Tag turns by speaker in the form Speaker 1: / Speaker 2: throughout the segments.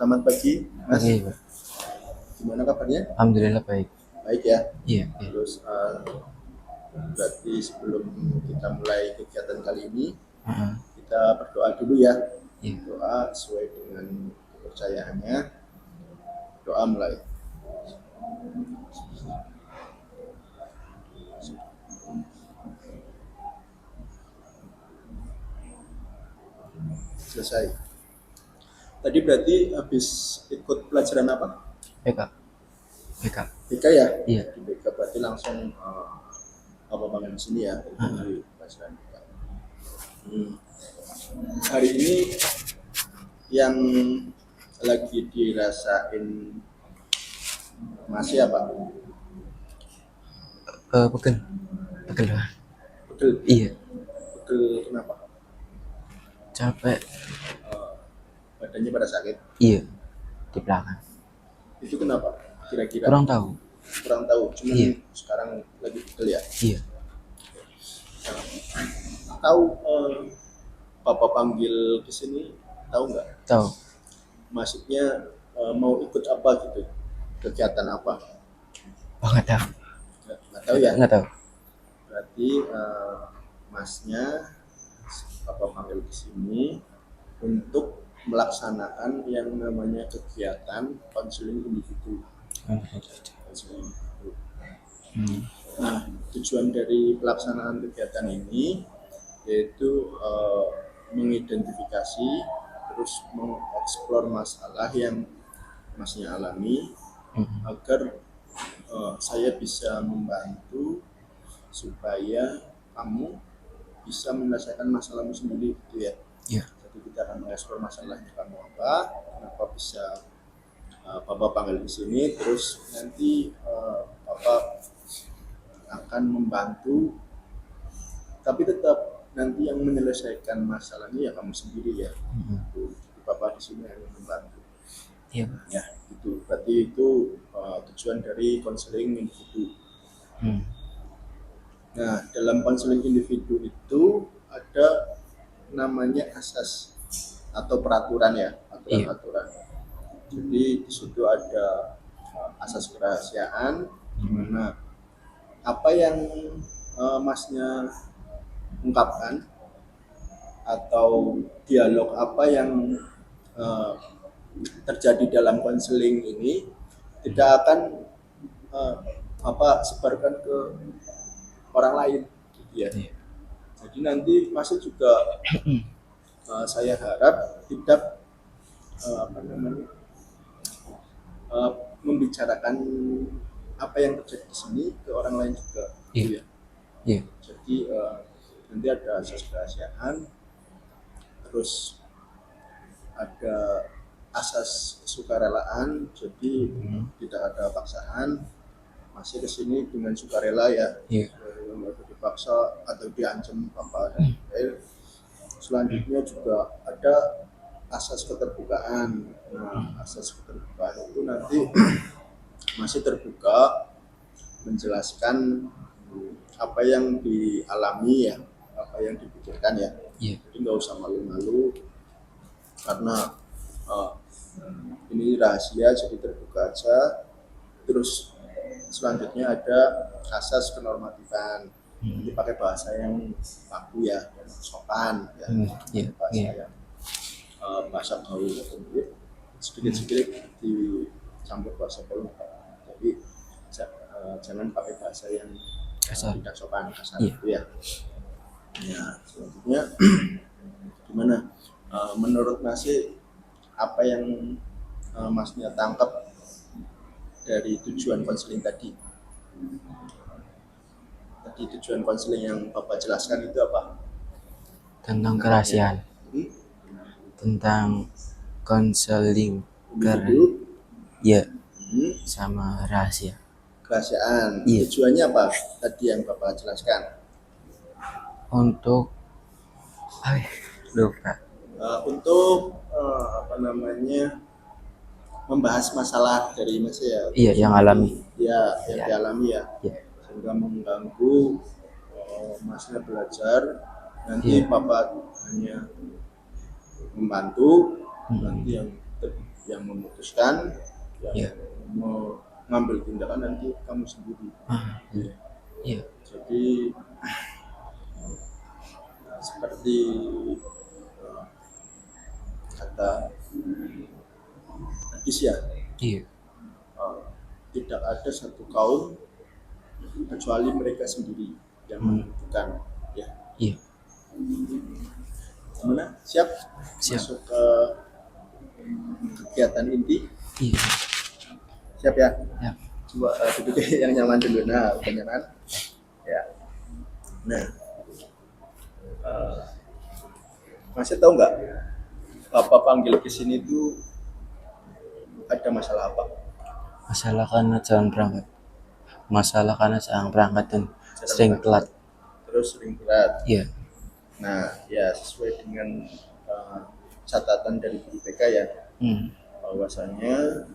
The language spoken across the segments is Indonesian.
Speaker 1: Selamat pagi, Mas.
Speaker 2: Oke, Pak.
Speaker 1: Gimana kabarnya?
Speaker 2: Alhamdulillah baik.
Speaker 1: Baik ya.
Speaker 2: Iya, iya.
Speaker 1: Terus berarti sebelum kita mulai kegiatan kali ini,
Speaker 2: Heeh.
Speaker 1: kita berdoa dulu ya.
Speaker 2: Iya.
Speaker 1: Doa sesuai dengan kepercayaannya. Doa mulai. Selesai. Tadi berarti habis ikut pelajaran apa?
Speaker 2: BK. BK.
Speaker 1: BK ya?
Speaker 2: Iya.
Speaker 1: Di BK berarti langsung apa banget di sini ya? Di pelajaran BK. Hari ini yang lagi dirasain masih apa?
Speaker 2: Pegel. Pegel, Pak.
Speaker 1: Betul.
Speaker 2: Iya.
Speaker 1: Betul kenapa?
Speaker 2: Capek.
Speaker 1: Badannya pada sakit.
Speaker 2: Iya. Di belakang.
Speaker 1: Itu kenapa? Kira-kira?
Speaker 2: Kurang tahu.
Speaker 1: Kurang tahu. Cuman
Speaker 2: Iya.
Speaker 1: sekarang lagi betul ya.
Speaker 2: Iya.
Speaker 1: Tahu Bapak panggil ke sini, tahu nggak?
Speaker 2: Tahu.
Speaker 1: Maksudnya mau ikut apa gitu? Kegiatan apa?
Speaker 2: Oh, nggak tahu.
Speaker 1: Nggak tahu ya.
Speaker 2: Nggak tahu.
Speaker 1: Berarti Masnya Bapak panggil ke sini untuk melaksanakan yang namanya kegiatan konseling individu. Konseling individu. Nah, tujuan dari pelaksanaan kegiatan ini yaitu mengidentifikasi terus mengeksplor masalah yang Masnya alami agar saya bisa membantu supaya kamu bisa menyelesaikan masalahmu sendiri gitu ya.
Speaker 2: Iya.
Speaker 1: Jadi kita akan mengeksplor masalahnya kamu apa, kenapa bisa Bapak panggil di sini, terus nanti Bapak akan membantu, tapi tetap nanti yang menyelesaikan masalahnya ya kamu sendiri ya. Jadi Bapak di sini hanya membantu.
Speaker 2: Iya, Pak.
Speaker 1: Ya, itu berarti itu tujuan dari konseling individu. Nah, dalam konseling individu itu ada namanya asas atau peraturan ya, aturan-aturan. Jadi di situ ada asas kerahasiaan, di mana apa yang Masnya ungkapkan atau dialog apa yang terjadi dalam konseling ini tidak akan sebarkan ke orang lain gitu ya.
Speaker 2: Iya.
Speaker 1: Jadi nanti Masnya juga saya harap tidak membicarakan apa yang terjadi di sini ke orang lain juga.
Speaker 2: Iya.
Speaker 1: Gitu ya.
Speaker 2: Iya.
Speaker 1: Jadi nanti ada asas kerahasiaan, terus ada asas sukarelaan, jadi tidak ada paksaan. Masih kesini dengan sukarela ya,
Speaker 2: Iya.
Speaker 1: nggak dipaksa atau diancam apa. Selanjutnya juga ada asas keterbukaan. Nah, asas keterbukaan itu nanti masih terbuka menjelaskan apa yang dialami ya, apa yang dipikirkan ya.
Speaker 2: Iya.
Speaker 1: Jadi nggak usah malu-malu karena ini rahasia, jadi terbuka aja. Terus selanjutnya ada asas kenormatifan. Jadi pakai bahasa yang baku ya, dan sopan ya.
Speaker 2: Iya.
Speaker 1: Bahasa
Speaker 2: Iya.
Speaker 1: yang bahasa gaul sedikit-sedikit dicampur bahasa gaul. Tapi jangan pakai bahasa yang
Speaker 2: Kasar.
Speaker 1: tidak sopan, kasar
Speaker 2: Iya.
Speaker 1: gitu ya. Ya, selanjutnya gimana? Menurut Masih apa yang Masnya tangkap dari tujuan konseling tadi? Tadi tujuan konseling yang Bapak jelaskan itu apa?
Speaker 2: Tentang kerahasiaan. Tentang konseling
Speaker 1: Individu,
Speaker 2: Iya. Sama rahasia.
Speaker 1: kerahasiaan.
Speaker 2: Iya.
Speaker 1: Tujuannya apa? Tadi yang Bapak jelaskan.
Speaker 2: Untuk lupa.
Speaker 1: Untuk membahas masalah dari Mas ya.
Speaker 2: Iya, yang alami.
Speaker 1: Ya, yang
Speaker 2: Iya.
Speaker 1: dialami ya.
Speaker 2: Iya.
Speaker 1: Sehingga mengganggu Masnya belajar. Nanti
Speaker 2: Iya.
Speaker 1: Bapak hanya membantu, nanti yang yang memutuskan, yang
Speaker 2: Iya.
Speaker 1: mengambil tindakan nanti kamu sendiri.
Speaker 2: Iya. Iya.
Speaker 1: Jadi seperti eh, kata hadis ya,
Speaker 2: Iya.
Speaker 1: eh, tidak ada satu kaum kecuali mereka sendiri yang menentukan. Ya,
Speaker 2: Iya.
Speaker 1: gimana? Siap?
Speaker 2: Siap.
Speaker 1: Masuk ke kegiatan inti.
Speaker 2: Iya.
Speaker 1: Siap ya?
Speaker 2: Ya.
Speaker 1: Coba duduk yang nyaman dulu. Nah, udah nyaman. Ya. Nah, masih tahu nggak? Bapak panggil ke sini tuh ada masalah apa?
Speaker 2: Masalah karena jalan berangkat. Masalah karena jangan berangkat dan sering telat.
Speaker 1: Terus sering berat.
Speaker 2: Iya.
Speaker 1: Nah, ya sesuai dengan catatan dari guru BK ya, bahwasanya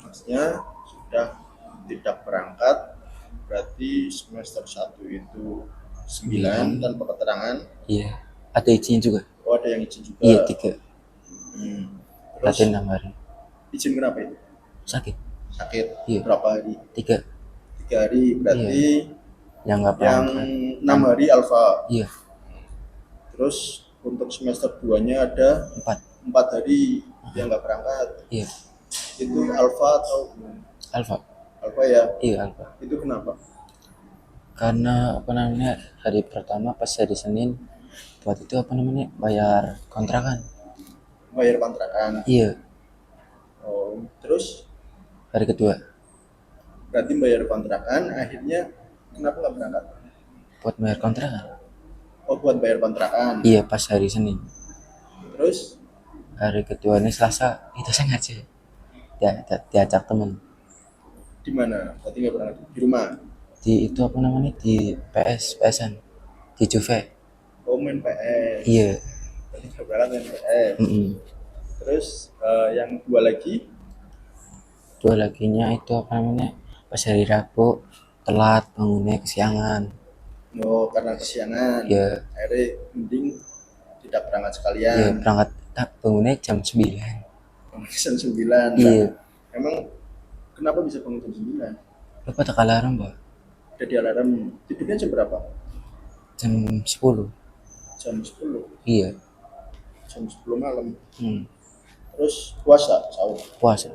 Speaker 1: masnya sudah tidak berangkat, berarti semester 1 itu 9 tanpa keterangan.
Speaker 2: Iya. Ada izin juga.
Speaker 1: Oh, ada yang izin juga.
Speaker 2: Iya, 3.
Speaker 1: Terus
Speaker 2: Latihan 6 hari.
Speaker 1: izin kenapa itu?
Speaker 2: Sakit.
Speaker 1: Sakit.
Speaker 2: Iya.
Speaker 1: Berapa hari?
Speaker 2: 3.
Speaker 1: 3 hari, berarti
Speaker 2: Yang nggak
Speaker 1: yang
Speaker 2: berangkat.
Speaker 1: 6 hari alfa.
Speaker 2: Iya.
Speaker 1: Terus untuk semester 2-nya ada 4 hari yang nggak berangkat.
Speaker 2: Iya.
Speaker 1: Itu alfa atau
Speaker 2: Alfa.
Speaker 1: alfa ya?
Speaker 2: Iya, alfa.
Speaker 1: Itu kenapa?
Speaker 2: Karena hari pertama pas hari Senin buat itu bayar kontrakan.
Speaker 1: Bayar kontrakan.
Speaker 2: Iya.
Speaker 1: Oh, terus
Speaker 2: Hari kedua
Speaker 1: berarti bayar kontrakan, akhirnya kenapa nggak berangkat?
Speaker 2: buat bayar kontrakan.
Speaker 1: Oh, buat bayar kontrakan.
Speaker 2: Iya, pas hari Senin.
Speaker 1: Terus
Speaker 2: Hari kedua ini Selasa itu sengaja diajak temen
Speaker 1: di mana? Berarti nggak berangkat di rumah.
Speaker 2: di itu di PSan di Juve.
Speaker 1: Oh, main PS.
Speaker 2: Iya.
Speaker 1: Berarti nggak berangkat main PS. Terus yang
Speaker 2: dua laginya itu pas hari Rabu telat bangunnya kesiangan.
Speaker 1: Oh, karena kesiangan.
Speaker 2: Iya.
Speaker 1: Akhirnya mending tidak berangkat sekalian.
Speaker 2: Iya, berangkat bangunnya jam 9.
Speaker 1: Jam 9.
Speaker 2: Iya.
Speaker 1: Emang kenapa bisa bangun jam 9?
Speaker 2: Lupa tak alarm, Mbak.
Speaker 1: Jadi alarm tidurnya jam berapa?
Speaker 2: Jam 10.
Speaker 1: Jam 10.
Speaker 2: Iya.
Speaker 1: Jam 10 malam. Terus sahur.
Speaker 2: Puasa.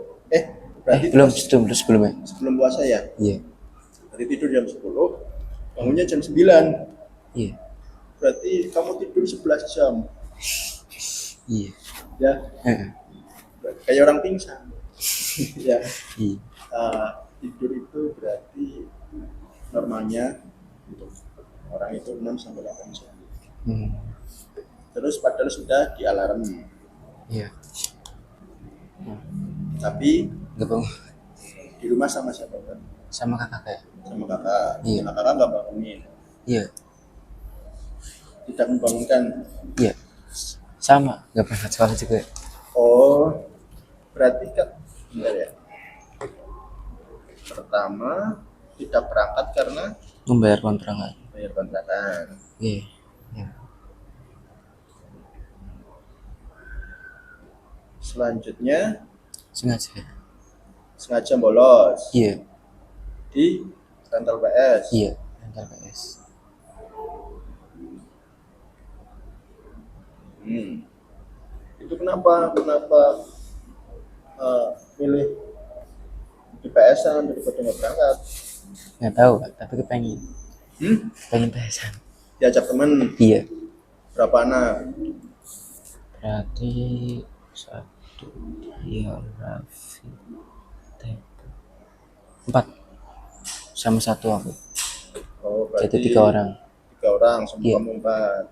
Speaker 1: Berarti
Speaker 2: Belum sebelumnya.
Speaker 1: Sebelum puasa ya?
Speaker 2: Iya.
Speaker 1: Berarti tidur jam 10, bangunnya jam 9.
Speaker 2: Iya.
Speaker 1: Berarti kamu tidur 11 jam.
Speaker 2: Iya.
Speaker 1: Ya. Kayak orang pingsan. Ya.
Speaker 2: Iya.
Speaker 1: Tidur itu berarti normalnya untuk orang itu 6 sampai 8 jam. Terus padahal sudah di alarm.
Speaker 2: Iya.
Speaker 1: Tapi
Speaker 2: Nggak bangun.
Speaker 1: di rumah sama siapa kan?
Speaker 2: Sama kakak.
Speaker 1: Sama kakak.
Speaker 2: Iya.
Speaker 1: Kakak nggak bangunin.
Speaker 2: Iya.
Speaker 1: Tidak membangunkan.
Speaker 2: Iya. Sama, nggak berangkat sekolah juga.
Speaker 1: Oh, berarti kan bentar ya. Pertama tidak berangkat karena
Speaker 2: Membayar kontrakan.
Speaker 1: bayar kontrakan.
Speaker 2: Iya. Iya.
Speaker 1: Selanjutnya
Speaker 2: Sengaja.
Speaker 1: bolos
Speaker 2: Iya.
Speaker 1: di rental PS.
Speaker 2: Iya. Rental PS.
Speaker 1: Itu kenapa milih di PS-an daripada nggak berangkat?
Speaker 2: Nggak tahu, Pak, tapi kepengen. Pengen PS-an.
Speaker 1: Diajak temen.
Speaker 2: Iya.
Speaker 1: Berapa anak?
Speaker 2: Berarti 1, 2, Raffi, 4 sama 1 aku.
Speaker 1: Oh, berarti
Speaker 2: Jadi 3 orang.
Speaker 1: 3 orang, semua
Speaker 2: Iya.
Speaker 1: kamu 4.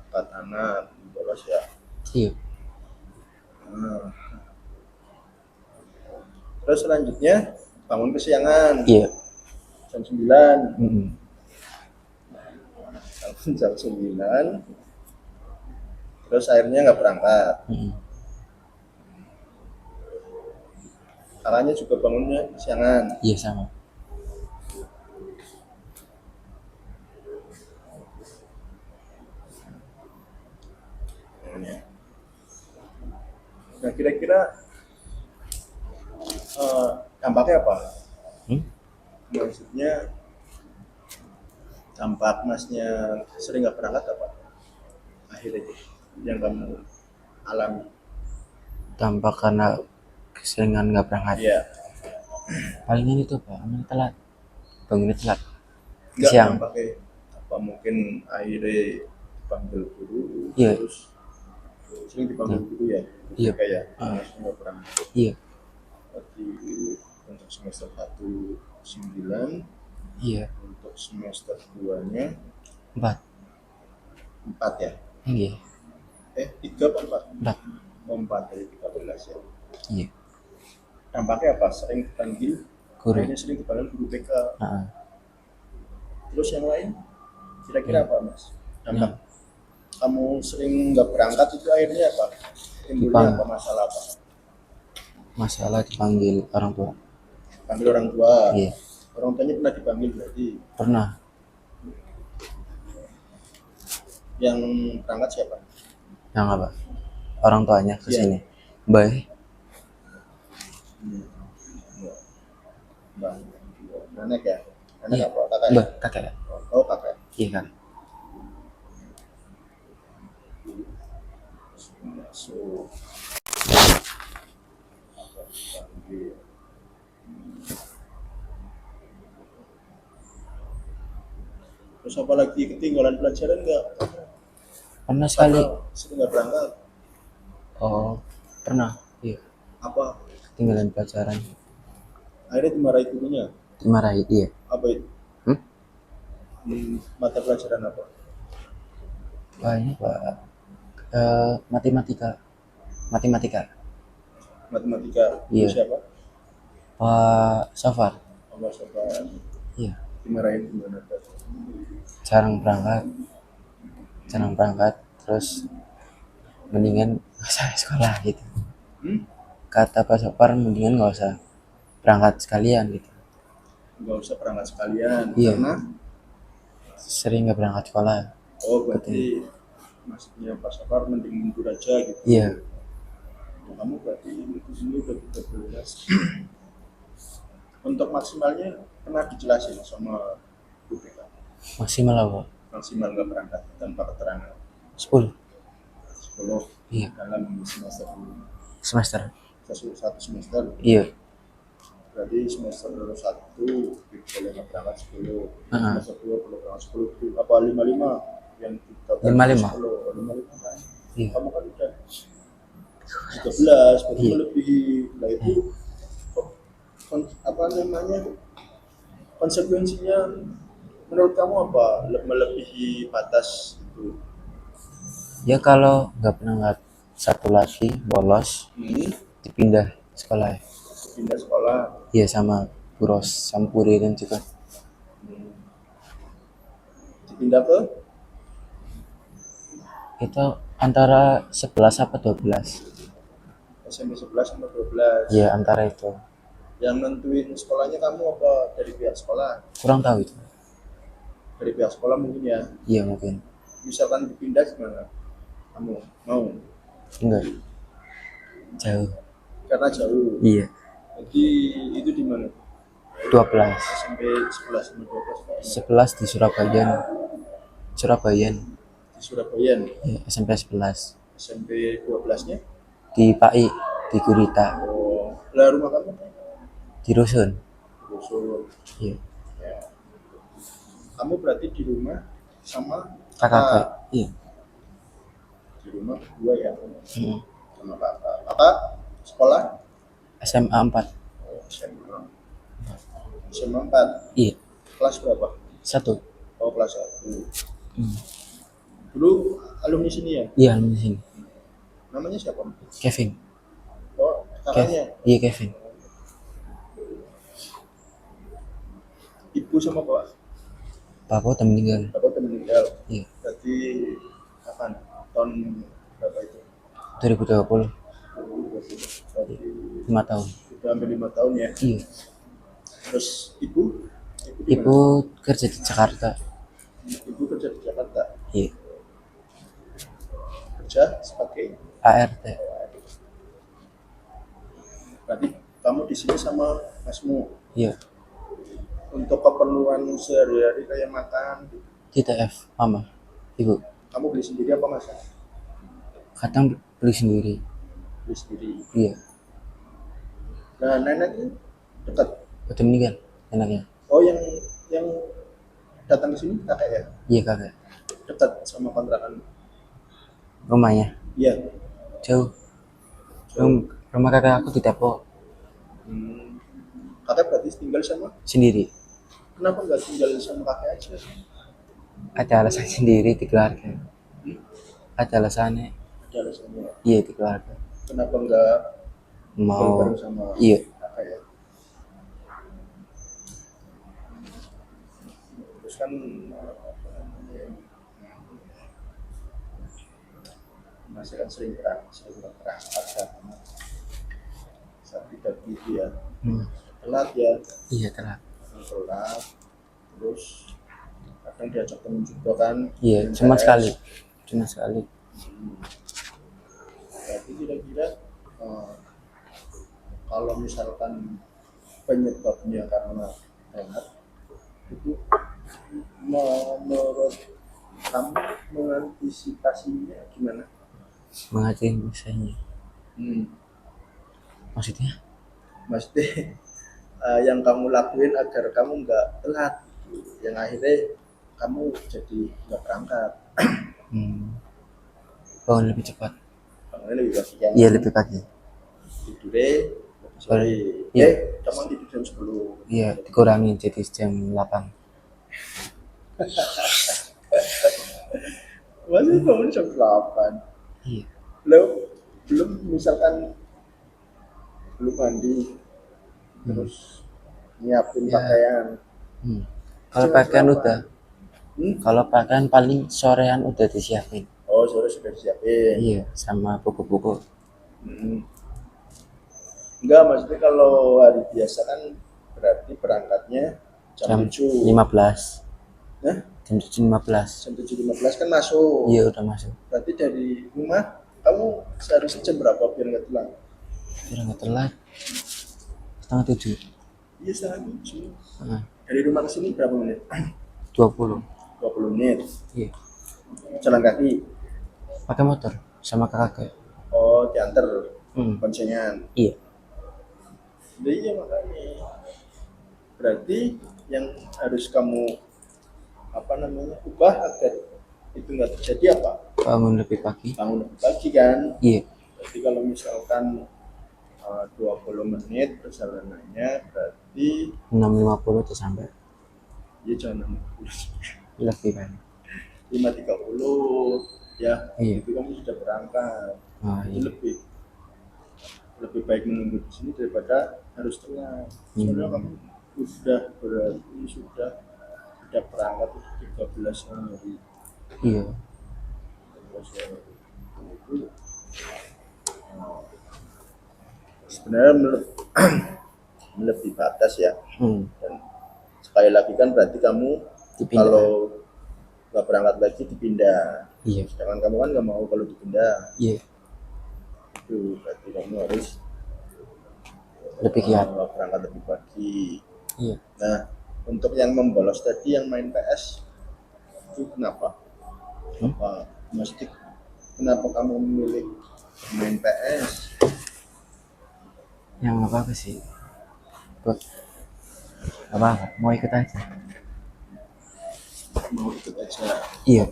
Speaker 1: 4 anak, bolos ya.
Speaker 2: Iya.
Speaker 1: Terus selanjutnya bangun kesiangan.
Speaker 2: Iya.
Speaker 1: Jam 9. Bangun jam 9. Terus akhirnya nggak berangkat. Kakaknya juga bangunnya kesiangan.
Speaker 2: Iya, sama.
Speaker 1: Nah, kira-kira dampaknya apa?
Speaker 2: Hmm?
Speaker 1: Maksudnya dampak masnya sering nggak berangkat apa? Akhirnya itu yang kamu alami.
Speaker 2: Dampak karena keseringan nggak berangkat.
Speaker 1: Iya,
Speaker 2: Palingan itu Pak, emang telat. Bangunnya telat.
Speaker 1: nggak
Speaker 2: Siang.
Speaker 1: dampaknya apa mungkin akhirnya dipanggil guru,
Speaker 2: Iya.
Speaker 1: terus sering dipanggil guru ya,
Speaker 2: Iya.
Speaker 1: kayak
Speaker 2: Ah.
Speaker 1: masnya nggak berangkat.
Speaker 2: Iya.
Speaker 1: Berarti untuk semester 1 9,
Speaker 2: Iya.
Speaker 1: untuk semester 2-nya
Speaker 2: 4.
Speaker 1: 4 ya?
Speaker 2: Iya.
Speaker 1: 3 apa 4?
Speaker 2: 4.
Speaker 1: 4 dari 13 ya.
Speaker 2: Iya.
Speaker 1: Dampaknya apa? Sering dipanggil,
Speaker 2: Guru.
Speaker 1: akhirnya sering dipanggil guru BK.
Speaker 2: Ah.
Speaker 1: Terus yang lain, kira-kira apa mas? Dampak
Speaker 2: Yang
Speaker 1: kamu sering nggak berangkat itu akhirnya apa? Timbulnya apa masalah apa?
Speaker 2: masalah dipanggil orang tua.
Speaker 1: Panggil orang tua.
Speaker 2: Iya.
Speaker 1: Orang tuanya pernah dipanggil berarti.
Speaker 2: Pernah.
Speaker 1: Yang berangkat siapa?
Speaker 2: Yang apa? Orang tuanya ke
Speaker 1: Iya.
Speaker 2: sini. Baik.
Speaker 1: Mbak. Nenek ya? Nenek
Speaker 2: Iya.
Speaker 1: apa? Kakak ya?
Speaker 2: Mbak, kakek.
Speaker 1: Oh kakak.
Speaker 2: Iya kan.
Speaker 1: So, terus apa lagi ketinggalan pelajaran nggak?
Speaker 2: Pernah sekali.
Speaker 1: Sering nggak berangkat?
Speaker 2: Oh, pernah. Iya.
Speaker 1: Apa?
Speaker 2: Tinggalan pelajaran.
Speaker 1: Akhirnya dimarahi gurunya?
Speaker 2: Dimarahi. Iya.
Speaker 1: Apa itu?
Speaker 2: Hmm?
Speaker 1: Mata pelajaran apa?
Speaker 2: Wah, ini Pak. Matematika. Matematika.
Speaker 1: Matematika.
Speaker 2: Iya.
Speaker 1: Siapa?
Speaker 2: Pak Safar.
Speaker 1: Apa siapa?
Speaker 2: Iya.
Speaker 1: Dimarahin gimana?
Speaker 2: Jarang berangkat. Terus mendingan nggak usah sekolah gitu. Kata Pak Safar mendingan nggak usah berangkat sekalian gitu.
Speaker 1: Nggak usah berangkat sekalian.
Speaker 2: Iya.
Speaker 1: Karena
Speaker 2: Sering nggak berangkat sekolah.
Speaker 1: oh berarti maksudnya Pak Safar mending mundur aja gitu.
Speaker 2: Iya.
Speaker 1: Nah, kamu berarti di sini udah 13. Untuk maksimalnya pernah dijelasin sama BPK.
Speaker 2: Maksimal apa?
Speaker 1: Maksimal nggak berangkat tanpa keterangan
Speaker 2: 10.
Speaker 1: 10
Speaker 2: Iya.
Speaker 1: dalam semester ini.
Speaker 2: Semester.
Speaker 1: Satu semester
Speaker 2: Iya.
Speaker 1: berarti semester 1 boleh nggak berangkat 10,
Speaker 2: Heeh.
Speaker 1: semester 2 boleh berangkat 10, apa 55 yang kita
Speaker 2: 55.
Speaker 1: 55 kan?
Speaker 2: Iya.
Speaker 1: Kamu kan udah 13 berarti
Speaker 2: Iya.
Speaker 1: melebihi. Nah itu apa namanya, konsekuensinya menurut kamu apa melebihi batas itu?
Speaker 2: Ya kalau nggak berangkat satu lagi bolos dipindah sekolah.
Speaker 1: Pindah sekolah.
Speaker 2: Iya sama Buros Sampuri dan juga
Speaker 1: Dipindah ke
Speaker 2: itu antara 11 apa 12.
Speaker 1: SMP 11 sama 12.
Speaker 2: Iya antara itu.
Speaker 1: Yang nentuin sekolahnya kamu apa dari pihak sekolah?
Speaker 2: Kurang tahu itu.
Speaker 1: Dari pihak sekolah mungkin ya.
Speaker 2: Iya mungkin.
Speaker 1: Misalkan dipindah gimana? Kamu mau?
Speaker 2: Enggak. Jauh.
Speaker 1: Karena jauh.
Speaker 2: Iya.
Speaker 1: Jadi itu di mana?
Speaker 2: 12.
Speaker 1: SMP 11 sama 12.
Speaker 2: 11 di Surabaya.
Speaker 1: Di Surabaya.
Speaker 2: Iya, SMP 11.
Speaker 1: SMP 12-nya?
Speaker 2: Di PAI di Gurita.
Speaker 1: Oh, lah rumah kamu?
Speaker 2: Di Rusun.
Speaker 1: Rusun.
Speaker 2: Iya.
Speaker 1: Ya. Kamu berarti di rumah sama
Speaker 2: Kakak. Iya.
Speaker 1: di rumah berdua ya?
Speaker 2: Hmm.
Speaker 1: Sama kakak. Kakak sekolah?
Speaker 2: SMA 4.
Speaker 1: Oh, SMA. SMA 4.
Speaker 2: Iya.
Speaker 1: Kelas berapa?
Speaker 2: 1.
Speaker 1: Oh, kelas 1.
Speaker 2: Hmm.
Speaker 1: Dulu alumni sini ya?
Speaker 2: Iya di sini.
Speaker 1: Namanya siapa?
Speaker 2: Kevin.
Speaker 1: Oh, kakaknya.
Speaker 2: Iya Kevin.
Speaker 1: Ibu sama bapak?
Speaker 2: Papa udah meninggal.
Speaker 1: Bapak udah meninggal.
Speaker 2: Iya.
Speaker 1: Berarti kapan? Tahun berapa itu?
Speaker 2: 2020.
Speaker 1: Berarti
Speaker 2: 5 tahun.
Speaker 1: sudah hampir 5 tahun ya.
Speaker 2: Iya.
Speaker 1: Terus ibu? Ibu, di
Speaker 2: Ibu kerja di Jakarta.
Speaker 1: mana? Ibu kerja di Jakarta.
Speaker 2: Iya.
Speaker 1: Kerja sebagai
Speaker 2: ART.
Speaker 1: Berarti kamu di sini sama masmu
Speaker 2: Iya.
Speaker 1: untuk keperluan sehari-hari kayak makan,
Speaker 2: TTF mama ibu
Speaker 1: kamu beli sendiri apa masak?
Speaker 2: kadang beli sendiri.
Speaker 1: Beli sendiri.
Speaker 2: Iya.
Speaker 1: Nah, nenek ini dekat.
Speaker 2: Udah meninggal enaknya.
Speaker 1: Oh, yang datang ke sini kakek ya?
Speaker 2: Iya kakak.
Speaker 1: Dekat sama kontrakan.
Speaker 2: Rumahnya
Speaker 1: Iya.
Speaker 2: jauh. Rumah kakak aku di Depok
Speaker 1: Hmm. Kakek berarti tinggal sama?
Speaker 2: sendiri.
Speaker 1: Kenapa nggak tinggal sama kakek aja?
Speaker 2: Ada alasan sendiri di keluarga.
Speaker 1: Hmm?
Speaker 2: Ada alasannya.
Speaker 1: Ada alasannya.
Speaker 2: Iya di keluarga.
Speaker 1: Kenapa nggak tinggal
Speaker 2: Mau.
Speaker 1: bareng sama
Speaker 2: Iya.
Speaker 1: kakek ya? Terus kan apa namanya, masih kan sering berangkat kan, saat tidak gitu ya, telat ya,
Speaker 2: Iya telat.
Speaker 1: telat, terus kadang diajak temen juga kan.
Speaker 2: Iya
Speaker 1: main
Speaker 2: cuma
Speaker 1: PS.
Speaker 2: sekali. Cuma sekali.
Speaker 1: Berarti kira-kira kalau misalkan penyebabnya karena telat itu, menurut kamu mengantisipasinya gimana?
Speaker 2: Mengajarin misalnya.
Speaker 1: Hmm.
Speaker 2: Maksudnya?
Speaker 1: Maksudnya yang kamu lakuin agar kamu nggak telat, yang akhirnya kamu jadi nggak berangkat.
Speaker 2: Bangun lebih cepat.
Speaker 1: Bangunnya lebih pagi kan?
Speaker 2: Iya lebih pagi.
Speaker 1: Tidurnya lebih sore.
Speaker 2: Iya.
Speaker 1: Kamu tidur jam 10.
Speaker 2: Iya dikurangi jadi jam 8.
Speaker 1: Masih bangun jam 8.
Speaker 2: Iya.
Speaker 1: Belum misalkan belum mandi, terus nyiapin
Speaker 2: Ya.
Speaker 1: pakaian.
Speaker 2: Kalau
Speaker 1: Jam
Speaker 2: pakaian
Speaker 1: berapa?
Speaker 2: udah. Kalau pakaian paling sorean udah disiapin.
Speaker 1: Oh, sore sudah disiapin.
Speaker 2: Iya sama buku-buku.
Speaker 1: Enggak, maksudnya kalau hari biasa kan berarti berangkatnya jam 7.
Speaker 2: 15.
Speaker 1: Nah,
Speaker 2: Jam 7.15.
Speaker 1: jam 7.15 kan masuk.
Speaker 2: Iya udah masuk.
Speaker 1: Berarti dari rumah kamu seharusnya jam berapa biar nggak telat?
Speaker 2: Biar nggak telat. 6:30.
Speaker 1: Iya, setengah 7.
Speaker 2: Heeh.
Speaker 1: Dari rumah ke sini berapa menit?
Speaker 2: 20.
Speaker 1: 20 menit.
Speaker 2: Iya.
Speaker 1: Jalan kaki.
Speaker 2: Pakai motor sama kakak.
Speaker 1: Oh, diantar boncengan.
Speaker 2: Iya.
Speaker 1: Iya makanya. Berarti yang harus kamu ubah agar itu nggak terjadi apa?
Speaker 2: Bangun lebih pagi.
Speaker 1: Bangun lebih pagi kan?
Speaker 2: Iya.
Speaker 1: Jadi kalau misalkan 20 menit perjalanannya, berarti
Speaker 2: 6.50 tuh sampai.
Speaker 1: ya jangan
Speaker 2: Lebih banyak.
Speaker 1: 5.30 ya.
Speaker 2: Iya.
Speaker 1: Itu kamu sudah berangkat. Itu
Speaker 2: Iya.
Speaker 1: lebih baik menunggu di sini daripada harus telat. Soalnya kamu sudah berangkat 13 hari.
Speaker 2: Iya.
Speaker 1: 13 hari. Itu sebenarnya melebihi batas ya. Dan sekali lagi kan berarti kamu
Speaker 2: Dipindah.
Speaker 1: kalau nggak berangkat lagi dipindah.
Speaker 2: Iya.
Speaker 1: Sedangkan kamu kan nggak mau kalau dipindah.
Speaker 2: Iya.
Speaker 1: Itu berarti kamu harus
Speaker 2: lebih giat.
Speaker 1: berangkat lebih pagi.
Speaker 2: Iya.
Speaker 1: Nah, untuk yang membolos tadi yang main PS itu kenapa? Maksudnya kenapa kamu memilih main PS?
Speaker 2: Yang apa sih? Buat apa? Mau ikut aja.
Speaker 1: Mau ikut aja.
Speaker 2: Iya.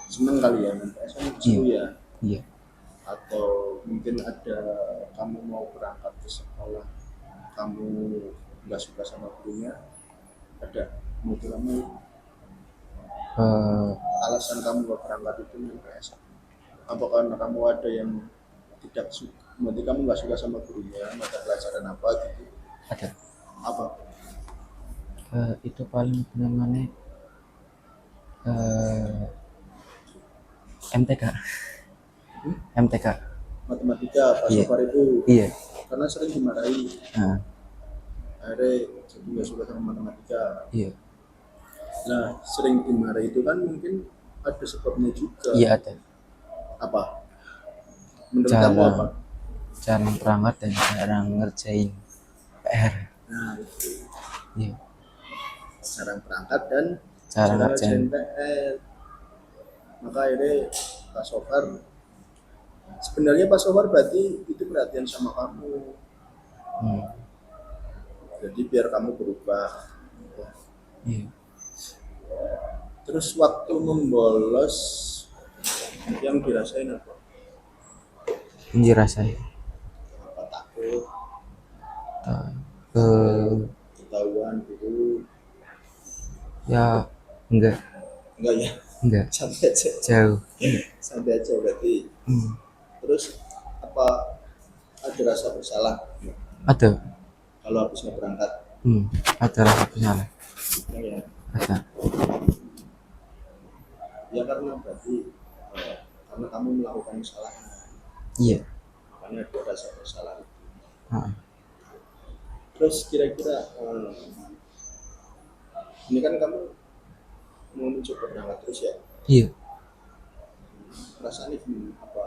Speaker 1: Seneng kali ya main PS kan seru ya.
Speaker 2: Iya.
Speaker 1: Atau mungkin ada kamu mau berangkat ke sekolah, kamu nggak suka sama gurunya, ada mungkin kamu alasan kamu nggak berangkat itu main PS. Apa karena kamu ada yang tidak suka, berarti kamu nggak suka sama gurunya, mata pelajaran apa gitu?
Speaker 2: Ada.
Speaker 1: Apa?
Speaker 2: Itu paling namanya MTK. MTK.
Speaker 1: Matematika, Pak
Speaker 2: Iya.
Speaker 1: Sofar itu.
Speaker 2: Iya.
Speaker 1: Karena sering dimarahi. Akhirnya jadi nggak suka sama matematika.
Speaker 2: Iya.
Speaker 1: Nah, sering dimarahi itu kan mungkin ada sebabnya juga.
Speaker 2: Iya ada.
Speaker 1: Apa? Menurut kamu apa?
Speaker 2: jarang berangkat dan jarang ngerjain PR.
Speaker 1: Nah, itu
Speaker 2: Iya,
Speaker 1: jarang berangkat dan
Speaker 2: jarang
Speaker 1: jarang
Speaker 2: ngerjain.
Speaker 1: ngerjain PR. Maka akhirnya Pak Sofar, sebenarnya Pak Sofar berarti itu perhatian sama kamu.
Speaker 2: Hmm.
Speaker 1: Jadi biar kamu berubah.
Speaker 2: Iya.
Speaker 1: Terus waktu membolos yang dirasain apa?
Speaker 2: Anjir rasanya.
Speaker 1: Apa takut,
Speaker 2: Ke
Speaker 1: ketahuan gitu?
Speaker 2: ya enggak
Speaker 1: Enggak ya,
Speaker 2: enggak
Speaker 1: santai aja.
Speaker 2: jauh.
Speaker 1: Santai aja berarti.
Speaker 2: Hmm.
Speaker 1: Terus apa ada rasa bersalah
Speaker 2: Ada.
Speaker 1: kalau habis nggak berangkat?
Speaker 2: Ada rasa bersalah.
Speaker 1: Ya,
Speaker 2: Ada.
Speaker 1: ya karena berarti karena kamu melakukan kesalahan,
Speaker 2: Iya.
Speaker 1: makanya ada rasa bersalah.
Speaker 2: Heeh.
Speaker 1: Terus kira-kira ini kan kamu mau mencoba berangkat terus ya,
Speaker 2: Iya.
Speaker 1: perasaannya gimana? Apa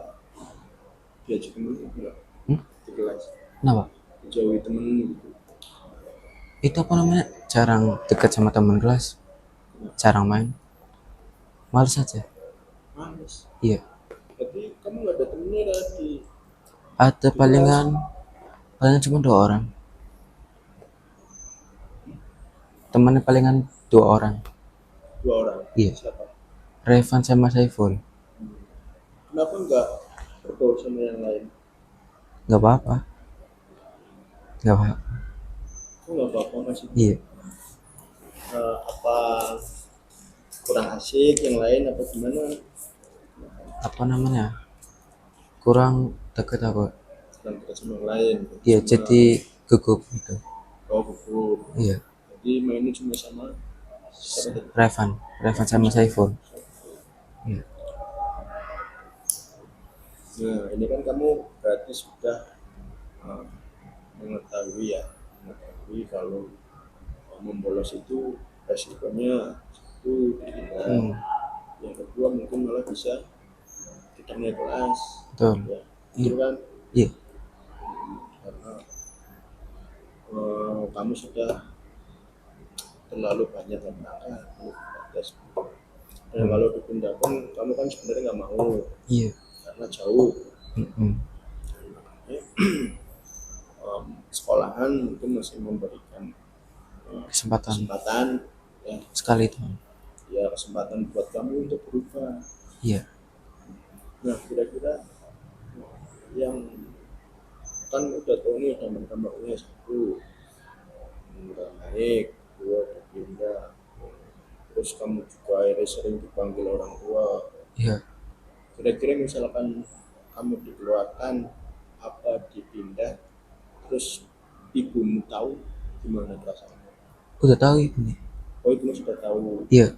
Speaker 1: diajak temen enggak
Speaker 2: Hmm?
Speaker 1: di kelas,
Speaker 2: Kenapa?
Speaker 1: dijauhi temen gitu?
Speaker 2: Itu apa namanya? Jarang dekat sama teman kelas. Jarang main. Males aja.
Speaker 1: Males.
Speaker 2: Iya.
Speaker 1: Berarti kamu nggak ada temennya lagi?
Speaker 2: Ada palingan cuma 2 orang. Temannya palingan 2 orang.
Speaker 1: 2 orang.
Speaker 2: Iya.
Speaker 1: Siapa?
Speaker 2: Revan sama Saiful.
Speaker 1: Kenapa nggak bergaul sama yang lain?
Speaker 2: Nggak apa-apa. Nggak apa.
Speaker 1: Kok nggak apa-apa masih?
Speaker 2: Iya.
Speaker 1: Apa kurang asik yang lain apa gimana?
Speaker 2: Apa namanya? Kurang deket aku.
Speaker 1: Kurang dekat sama yang lain?
Speaker 2: Iya,
Speaker 1: Sama-
Speaker 2: jadi gugup gitu.
Speaker 1: oh gugup.
Speaker 2: Iya.
Speaker 1: Jadi mainnya cuma sama siapa tadi?
Speaker 2: Revan sama Saiful. Iya.
Speaker 1: Nah ini kan kamu berarti sudah uh, mengetahui kalau membolos itu resikonya itu ditinggal. Yang kedua mungkin malah bisa tidak naik kelas.
Speaker 2: Betul.
Speaker 1: Ya, itu kan
Speaker 2: Iya.
Speaker 1: karena kamu sudah terlalu banyak yang berangkat tes. Dan kalau dipindah pun kamu kan sebenarnya nggak mau
Speaker 2: Iya.
Speaker 1: karena jauh.
Speaker 2: Mm-mm.
Speaker 1: Sekolahan mungkin masih memberikan
Speaker 2: Kesempatan
Speaker 1: ya,
Speaker 2: sekali itu.
Speaker 1: ya kesempatan buat kamu untuk berubah.
Speaker 2: Iya.
Speaker 1: Nah kira-kira yang kan udah tahu nih udah menambahnya 1 udah naik, 2 udah pindah, terus kamu juga akhirnya sering dipanggil orang tua.
Speaker 2: Iya.
Speaker 1: Kira-kira misalkan kamu dikeluarkan apa dipindah, terus ibumu tahu gimana perasaanmu?
Speaker 2: Udah tahu ibu nih.
Speaker 1: Oh ibumu sudah tahu.
Speaker 2: Iya.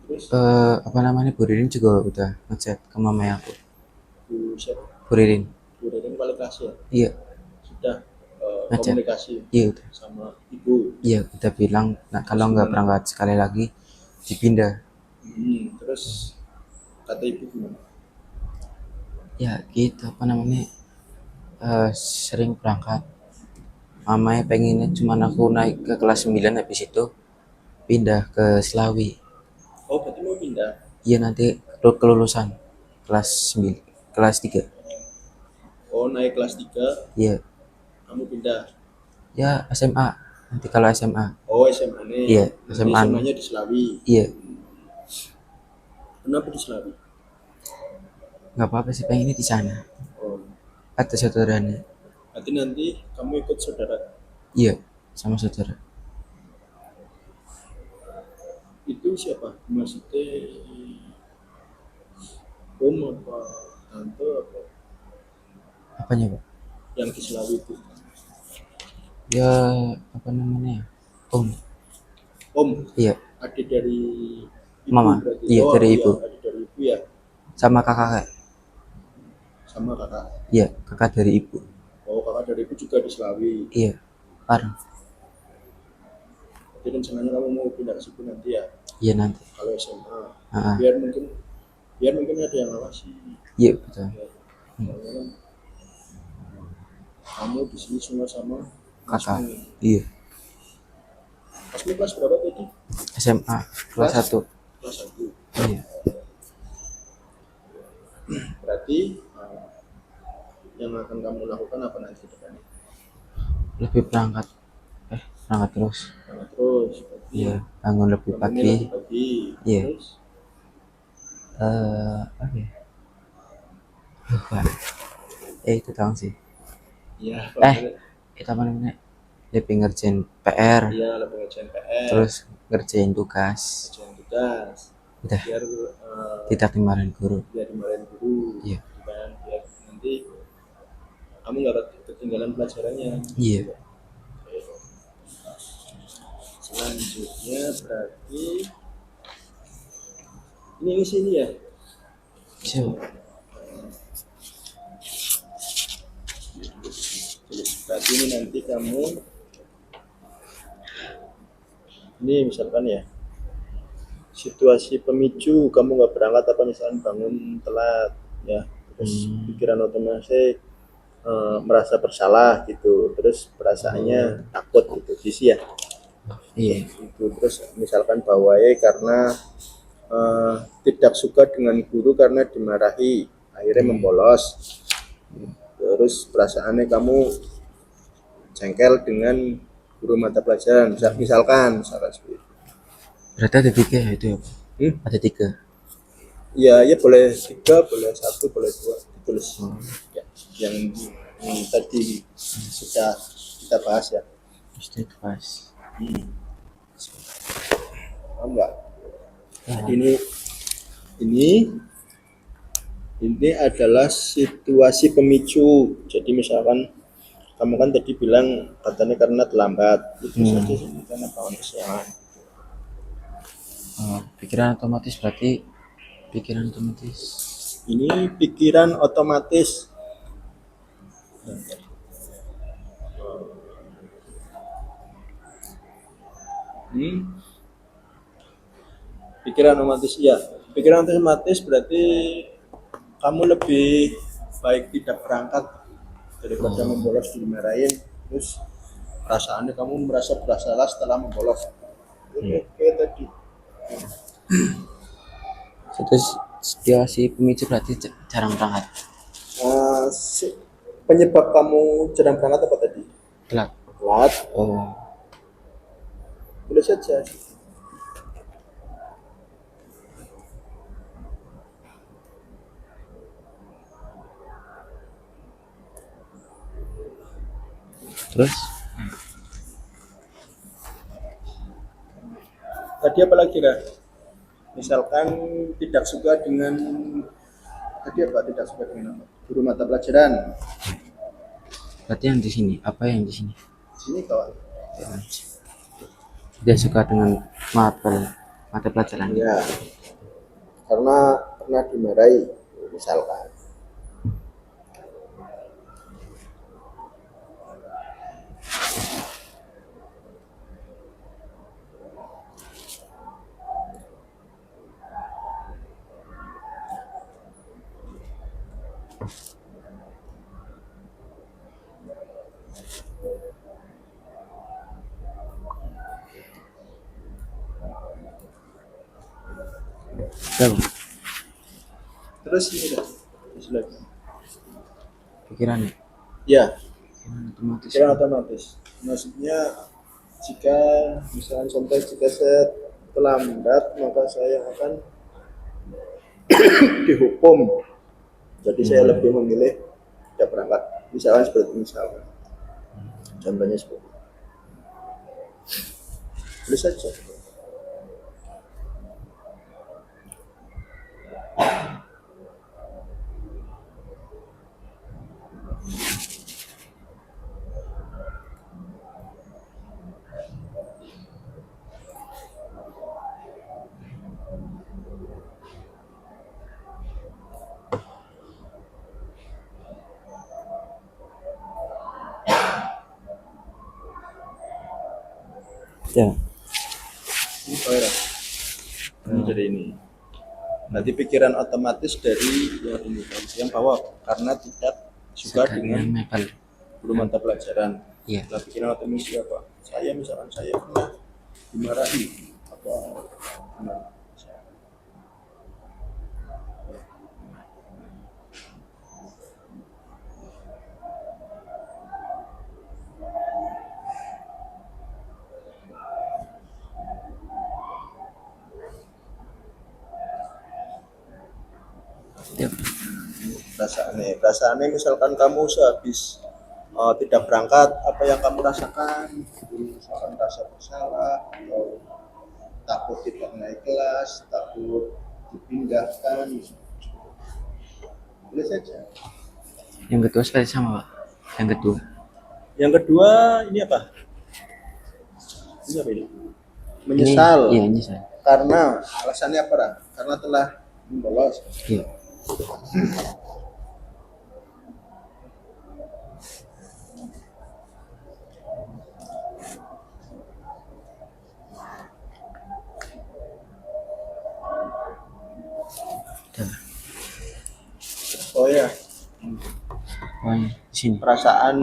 Speaker 1: Terus
Speaker 2: Apa namanya, Bu Ririn juga udah ngechat ke mama aku.
Speaker 1: Bu siapa?
Speaker 2: Bu Ririn.
Speaker 1: Bu Ririn balik kelas ya?
Speaker 2: Iya.
Speaker 1: Sudah
Speaker 2: Ngechat.
Speaker 1: komunikasi
Speaker 2: Iya udah.
Speaker 1: sama ibu.
Speaker 2: Iya, udah bilang nah, kalau nggak berangkat sekali lagi dipindah.
Speaker 1: Terus kata ibu gimana?
Speaker 2: Ya gitu, apa namanya, sering berangkat. Mamanya pengennya cuman aku naik ke kelas 9, habis itu pindah ke Selawi.
Speaker 1: Oh berarti mau pindah?
Speaker 2: Iya, nanti kelulusan kelas 9, kelas 3.
Speaker 1: Oh naik kelas 3
Speaker 2: Iya.
Speaker 1: kamu pindah?
Speaker 2: Ya SMA, nanti kalau SMA.
Speaker 1: Oh SMA nih?
Speaker 2: Iya,
Speaker 1: Nanti
Speaker 2: SMA.
Speaker 1: SMA-nya di Selawi?
Speaker 2: Iya.
Speaker 1: Kenapa di Selawi?
Speaker 2: Nggak apa-apa sih, pengennya di sana.
Speaker 1: Oh
Speaker 2: Ada saudaranya.
Speaker 1: berarti nanti kamu ikut saudara?
Speaker 2: Iya, sama saudara.
Speaker 1: Itu siapa? Maksudnya om apa tante apa
Speaker 2: Apanya, Pak?
Speaker 1: yang di Selawi itu?
Speaker 2: Ya, apa namanya? Om.
Speaker 1: Om?
Speaker 2: Iya.
Speaker 1: Adik dari ibu
Speaker 2: Mama.
Speaker 1: berarti?
Speaker 2: Iya,
Speaker 1: oh,
Speaker 2: dari
Speaker 1: iya,
Speaker 2: ibu.
Speaker 1: adik dari ibu ya?
Speaker 2: Sama kakak.
Speaker 1: Sama kakak?
Speaker 2: Iya, kakak dari ibu.
Speaker 1: Oh kakak dari ibu juga di Selawi?
Speaker 2: Iya, bareng.
Speaker 1: Jadi rencananya kamu mau pindah ke situ nanti ya?
Speaker 2: Iya, nanti.
Speaker 1: Kalau SMA?
Speaker 2: Ah.
Speaker 1: biar mungkin ada yang ngawasi.
Speaker 2: Iya, betul.
Speaker 1: Soalnya kan Kamu di sini semua sama
Speaker 2: kakak.
Speaker 1: Masmu.
Speaker 2: Iya.
Speaker 1: Masmu kelas berapa tadi?
Speaker 2: SMA kelas 1.
Speaker 1: Kelas 1.
Speaker 2: Iya.
Speaker 1: Berarti yang akan kamu lakukan apa nanti ke depannya?
Speaker 2: Lebih berangkat terus.
Speaker 1: Nah, terus berarti
Speaker 2: Iya, bangun lebih
Speaker 1: bangunnya
Speaker 2: pagi.
Speaker 1: lebih pagi.
Speaker 2: Iya.
Speaker 1: Terus
Speaker 2: Oke. Lupa. Itu doang sih.
Speaker 1: ya
Speaker 2: Itu apa namanya? Lebih ngerjain PR,
Speaker 1: iya lebih ngerjain PR,
Speaker 2: terus ngerjain tugas.
Speaker 1: ngerjain tugas,
Speaker 2: Udah,
Speaker 1: biar
Speaker 2: tidak dimarahin guru.
Speaker 1: biar dimarahin guru,
Speaker 2: Iya.
Speaker 1: kan biar nanti kamu nggak ketinggalan pelajarannya.
Speaker 2: Iya.
Speaker 1: Selanjutnya berarti ini sini ya.
Speaker 2: So,
Speaker 1: Berarti ini nanti kamu ini misalkan ya situasi pemicu kamu nggak berangkat apa misalkan bangun telat ya, terus pikiran otomatis merasa bersalah gitu, terus perasaannya takut gitu sih ya.
Speaker 2: iya.
Speaker 1: Itu terus misalkan bawahnya karena tidak suka dengan guru karena dimarahi akhirnya membolos, terus perasaannya kamu jengkel dengan guru mata pelajaran misalkan seperti itu.
Speaker 2: Berarti ada 3 ya itu ya? Ada 3.
Speaker 1: Ya boleh 3, boleh 1, boleh 2 ditulis ya, yang tadi sudah kita bahas ya.
Speaker 2: Pasti pas.
Speaker 1: Paham nggak?
Speaker 2: Ya.
Speaker 1: Ini adalah situasi pemicu. Jadi misalkan kamu kan tadi bilang katanya karena terlambat, itu saja sih karena bangun kesiangan.
Speaker 2: Pikiran otomatis berarti pikiran otomatis.
Speaker 1: Ini pikiran otomatis. Pikiran otomatis ya. Pikiran otomatis berarti kamu lebih baik tidak berangkat daripada membolos dimarahin, terus perasaannya kamu merasa bersalah setelah membolos. Oke tadi.
Speaker 2: Terus situasi pemicu berarti jarang berangkat.
Speaker 1: Penyebab kamu jarang berangkat apa tadi?
Speaker 2: Telat.
Speaker 1: Telat.
Speaker 2: Oh.
Speaker 1: Boleh saja.
Speaker 2: Terus
Speaker 1: Tadi apa lagi dah? Misalkan tidak suka dengan tidak suka dengan apa? Guru mata pelajaran.
Speaker 2: berarti yang di sini, apa yang di sini?
Speaker 1: Sini kawan.
Speaker 2: Dia suka dengan mata pelajaran.
Speaker 1: Ya. Karena pernah dimarahi misalkan.
Speaker 2: Tahu.
Speaker 1: Terus ini dah. Terus lagi.
Speaker 2: Pikirannya.
Speaker 1: Ya.
Speaker 2: Otomatis.
Speaker 1: Pikiran otomatis. Maksudnya jika misalnya contoh jika saya terlambat maka saya akan dihukum. Jadi saya lebih memilih tidak berangkat. Misalnya seperti misalnya. Contohnya seperti itu. Tulis saja.
Speaker 2: Ya.
Speaker 1: Ini Toira. Ini dari ini. Nanti pikiran otomatis dari yang ini, yang bawah karena tidak suka dengan
Speaker 2: mebel.
Speaker 1: mata pelajaran.
Speaker 2: Iya.
Speaker 1: Nah, bikin alat misi apa? Saya misalkan saya pernah dimarahi apa gimana?
Speaker 2: Yap.
Speaker 1: Perasaannya misalkan kamu sehabis tidak berangkat, apa yang kamu rasakan? Misalkan rasa bersalah atau takut tidak naik kelas, takut dipindahkan, boleh saja.
Speaker 2: Yang kedua sekali sama Pak. Yang kedua.
Speaker 1: Yang kedua ini apa? Ini apa ini? Menyesal.
Speaker 2: Iya, menyesal.
Speaker 1: Karena alasannya apa? Ra? Karena telah membolos.
Speaker 2: Iya. Udah.
Speaker 1: Oh ya,
Speaker 2: Pokoknya di sini.
Speaker 1: perasaan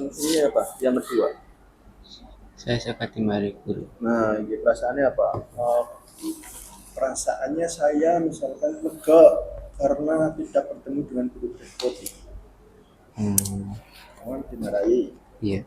Speaker 1: ini apa? Yang kedua.
Speaker 2: Saya suka timbari guru.
Speaker 1: Nah, ini perasaannya apa? Perasaannya saya misalkan lega karena tidak bertemu dengan guru berikut. Kawan dimarahi.
Speaker 2: Iya.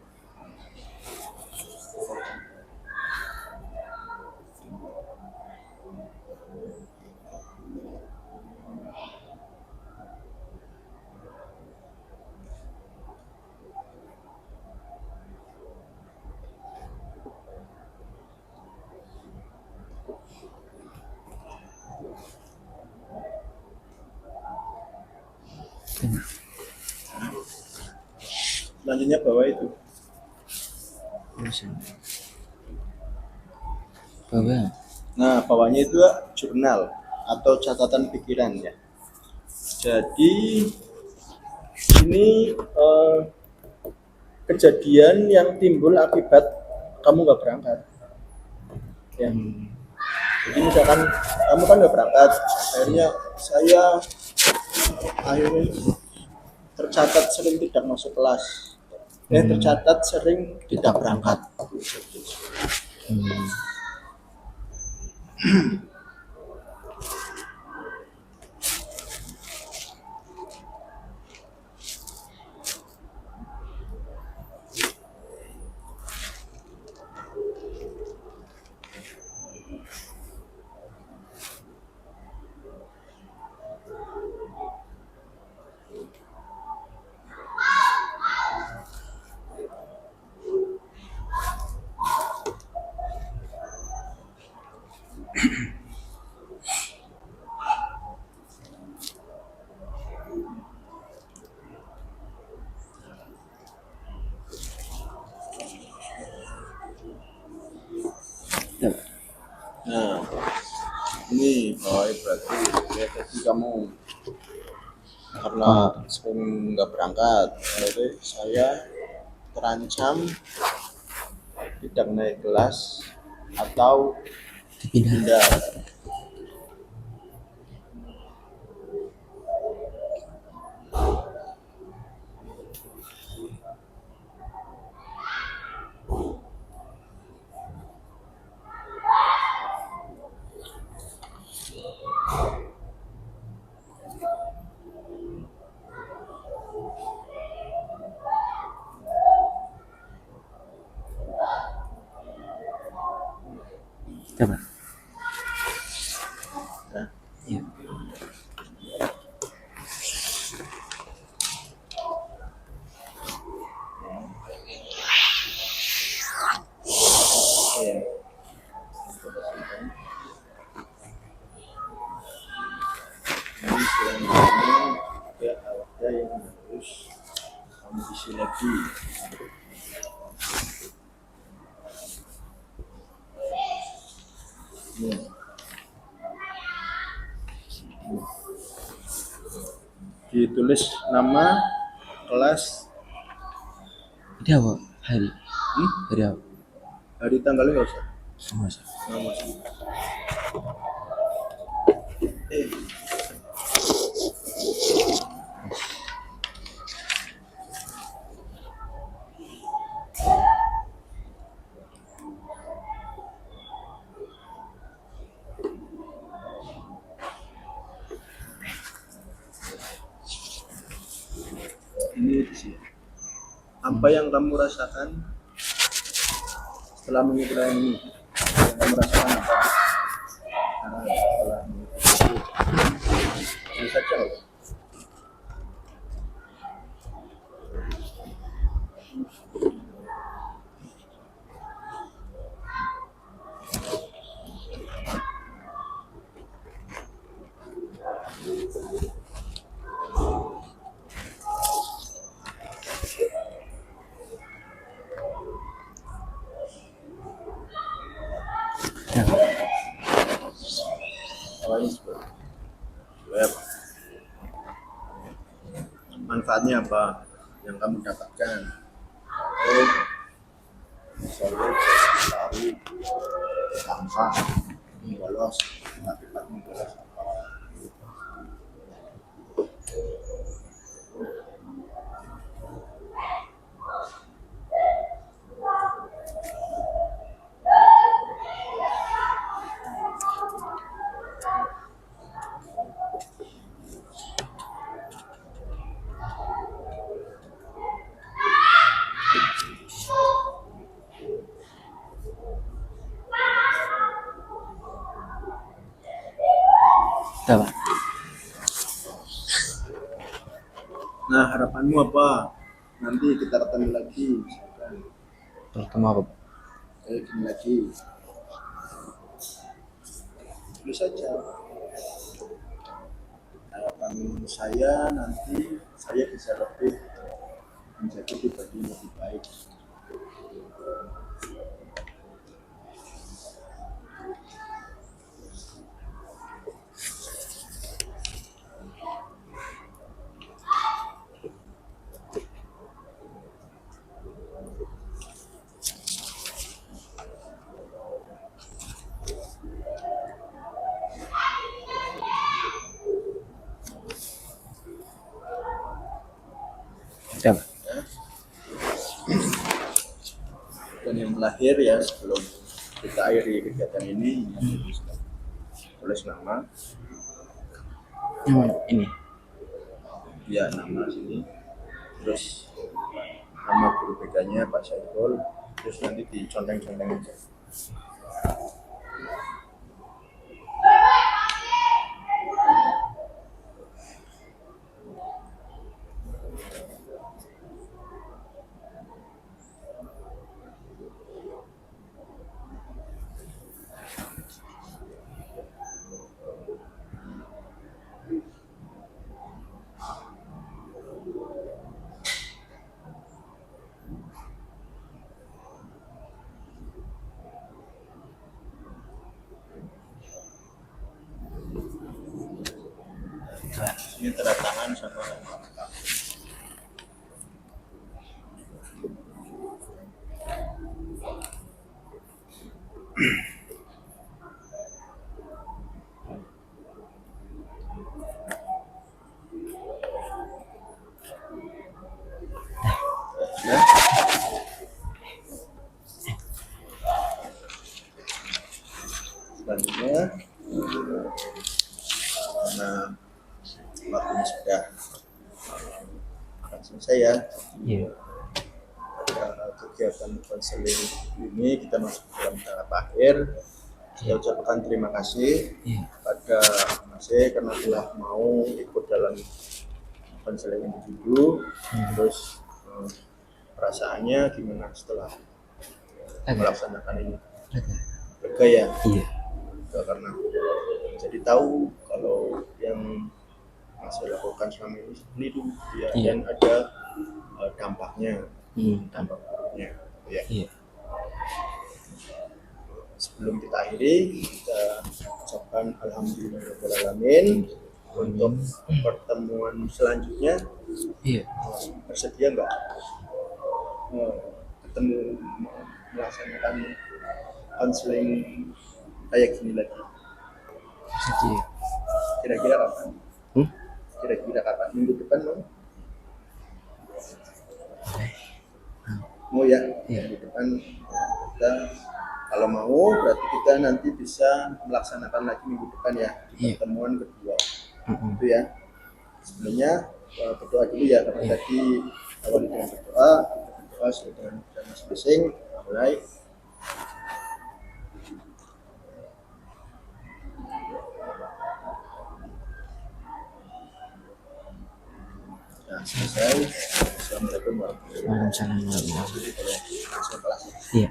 Speaker 1: Selanjutnya bawah itu.
Speaker 2: Bawah.
Speaker 1: Nah, bawahnya itu jurnal atau catatan pikiran ya. Jadi ini kejadian yang timbul akibat kamu nggak berangkat. Ya. Jadi misalkan kamu kan nggak berangkat, akhirnya saya akhirnya tercatat sering tidak masuk kelas. Tercatat sering tidak berangkat. Nah, ini berarti ya, tadi kamu karena sering nggak berangkat, jadi saya terancam tidak naik kelas atau
Speaker 2: Dipindah.
Speaker 1: pindah.
Speaker 2: Coba.
Speaker 1: Nah,
Speaker 2: Iya.
Speaker 1: ya. Ini selanjutnya ada yang harus kamu isi lagi. Ditulis nama, kelas,
Speaker 2: Ini apa? Hari. Hari apa?
Speaker 1: hari, tanggalnya nggak usah.
Speaker 2: Nggak usah.
Speaker 1: Nama sih. ini di sini. Apa yang kamu rasakan setelah mengikuti ini? Yang kamu rasakan apa? Nah, setelah mengikuti ini saja loh.
Speaker 2: Ya.
Speaker 1: Awalnya seperti apa? Manfaatnya apa yang kamu dapatkan? Oh, misalnya cari sampah, bolos, akibat bolos apa?
Speaker 2: Udah, Pak.
Speaker 1: Nah, harapanmu apa? Nanti kita ketemu lagi, misalkan
Speaker 2: Pertama apa, Pak?
Speaker 1: kayak gini lagi. Tulis saja. Harapan saya nanti saya bisa lebih menjadi pribadi yang lebih baik.
Speaker 2: Udah, Pak.
Speaker 1: Dan yang terakhir ya, sebelum kita akhiri kegiatan ini tulis nama,
Speaker 2: Yang mana? Ini.
Speaker 1: ya nama sini, terus nama guru BK-nya Pak Saiful, terus nanti diconteng-conteng aja. Ini tanda tangan sama nama. Ya. Selanjutnya, karena waktunya sudah akan selesai ya.
Speaker 2: Iya.
Speaker 1: Pada kegiatan konseling ini kita masuk dalam tahap akhir. Saya ucapkan terima kasih
Speaker 2: Iya.
Speaker 1: pada Mas E karena telah mau ikut dalam konseling individu. Terus perasaannya gimana setelah melaksanakan ini? Lega ya?
Speaker 2: Iya.
Speaker 1: Lega karena jadi tahu kalau yang Mas E lakukan selama ini seperti itu ya,
Speaker 2: Iya.
Speaker 1: dan ada dampaknya,
Speaker 2: Tambah.
Speaker 1: dampak buruknya ya.
Speaker 2: Iya.
Speaker 1: Sebelum kita akhiri, kita ucapkan alhamdulillahirrahmanirrahim. Untuk pertemuan selanjutnya
Speaker 2: Iya.
Speaker 1: bersedia nggak ketemu melaksanakan konseling kayak gini lagi?
Speaker 2: Sedia.
Speaker 1: Kira-kira kapan? Kira-kira kapan? Minggu depan mau? Mau ya?
Speaker 2: Iya.
Speaker 1: Minggu depan kita, kalau mau berarti kita nanti bisa melaksanakan lagi minggu depan ya,
Speaker 2: Iya.
Speaker 1: pertemuan kedua. Itu ya. Sebenarnya berdoa dulu ya, karena tadi awal dengan berdoa sudah dengan masing-masing. Mulai. Nah, selesai. Assalamualaikum warahmatullahi
Speaker 2: Waalaikumsalam warahmatullahi wabarakatuh.
Speaker 1: wabarakatuh.
Speaker 2: Iya.